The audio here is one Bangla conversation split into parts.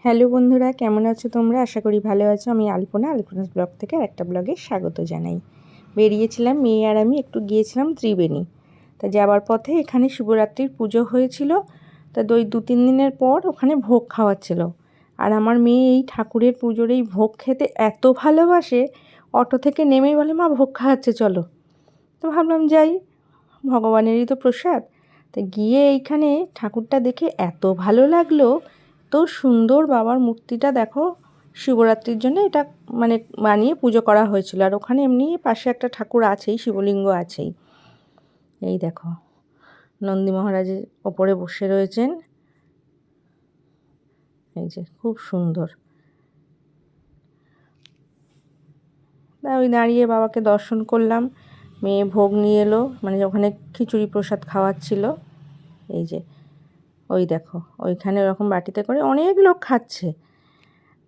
হ্যালো বন্ধুরা, কেমন আছো তোমরা? আশা করি ভালো আছো। আমি আলপনাস ব্লগ থেকে আরেকটা ব্লগে স্বাগত জানাই। বেরিয়েছিলাম মেয়ে আর আমি, একটু গিয়েছিলাম ত্রিবেণী। তা যাওয়ার পথে এখানে শিবরাত্রির পুজো হয়েছিল। তা 2-3 দিনের পর ওখানে ভোগ খাওয়াচ্ছিল। আর আমার মেয়ে এই ঠাকুরের পুজোর এই ভোগ খেতে এত ভালোবাসে, অটো থেকে নেমেই বলে, মা ভোগ খাওয়াচ্ছে চলো। তো ভাবলাম যাই, ভগবানেরই তো প্রসাদ। তা গিয়ে এইখানে ঠাকুরটা দেখে এত ভালো লাগলো, তো সুন্দর বাবার মূর্তিটা দেখো। শিবরাত্রির জন্য এটা মানে বানিয়ে পুজো করা হয়েছিল। আর ওখানে এমনি পাশে একটা ঠাকুর আছেই, শিবলিঙ্গ আছেই। এই দেখো নন্দী মহারাজের ওপরে বসে রয়েছেন, এই যে খুব সুন্দর। ওই দাঁড়িয়ে বাবাকে দর্শন করলাম। মেয়ে ভোগ নিয়ে এলো, মানে ওখানে খিচুড়ি প্রসাদ খাওয়াচ্ছিল। এই যে ওই দেখো ওইখানে ওরকম বাটিতে করে অনেক লোক খাচ্ছে।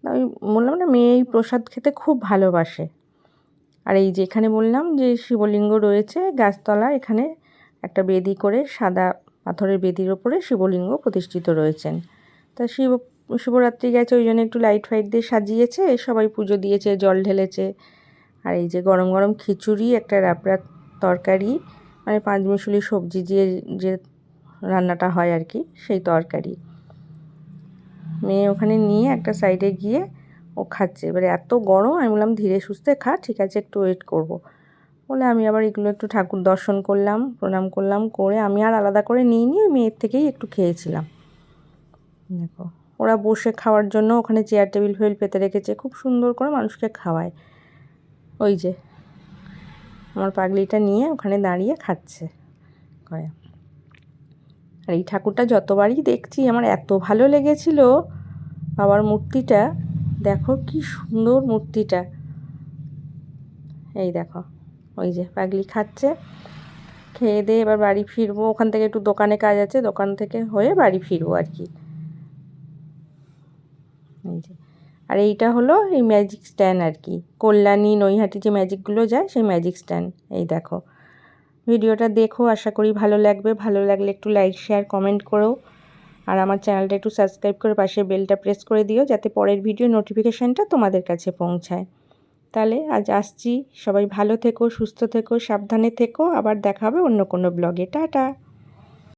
আমি বললাম না, মেয়ে এই প্রসাদ খেতে খুব ভালোবাসে। আর এই যে এখানে বললাম যে শিবলিঙ্গ রয়েছে গাছতলা, এখানে একটা বেদি করে সাদা পাথরের বেদির ওপরে শিবলিঙ্গ প্রতিষ্ঠিত রয়েছেন। তা শিবরাত্রি গেছে, ওই জন্য একটু লাইট ফাইট দিয়ে সাজিয়েছে, সবাই পুজো দিয়েছে, জল ঢেলেছে। আর এই যে গরম গরম খিচুড়ি, একটা রাবড়া তরকারি, মানে পাঁচমিশুলি সবজি দিয়ে যে রান্নাটা হয় আর কি, সেই তরকারি। মেয়ে ওখানে নিয়ে একটা সাইডে গিয়ে ও খাচ্ছে। এবারে এত গরম, আমি বললাম ধীরে সুস্থে খা, ঠিক আছে একটু ওয়েট করব বলে আমি আবার এগুলো একটু ঠাকুর দর্শন করলাম, প্রণাম করলাম, করে আমি আর আলাদা করে নিয়ে মেয়ের থেকেই একটু খেয়েছিলাম। দেখো ওরা বসে খাওয়ার জন্য ওখানে চেয়ার টেবিল ফেবিল পেতে রেখেছে, খুব সুন্দর করে মানুষকে খাওয়ায়। ওই যে আমার পাগলিটা নিয়ে ওখানে দাঁড়িয়ে খাচ্ছে করে। আর এই ঠাকুরটা যতবারই দেখছি আমার এত ভালো লেগেছিল। বাবার মূর্তিটা দেখো কি সুন্দর মূর্তিটা। এই দেখো ওই যে পাগলি খাচ্ছে, খেয়ে দিয়ে এবার বাড়ি ফিরবো। ওখান থেকে একটু দোকানে কাজ আছে, দোকান থেকে হয়ে বাড়ি ফিরবো আর কি। এই যে আর এইটা হলো এই ম্যাজিক স্ট্যান্ড আর কি, কল্যাণী নৈহাটি যে ম্যাজিকগুলো যায় সেই ম্যাজিক স্ট্যান্ড। এই দেখো ভিডিওটা দেখো, আশা করি ভালো লাগবে। ভালো লাগলে একটু লাইক শেয়ার কমেন্ট করো। আর আমার চ্যানেলটা একটু সাবস্ক্রাইব করে পাশে বেলটা প্রেস করে দিও, যাতে পরের ভিডিও নোটিফিকেশানটা তোমাদের কাছে পৌঁছায়। তাহলে আজ আসছি, সবাই ভালো থেকো, সুস্থ থেকো, সাবধানে থেকো। আবার দেখা হবে অন্য কোনো ব্লগে। টাটা।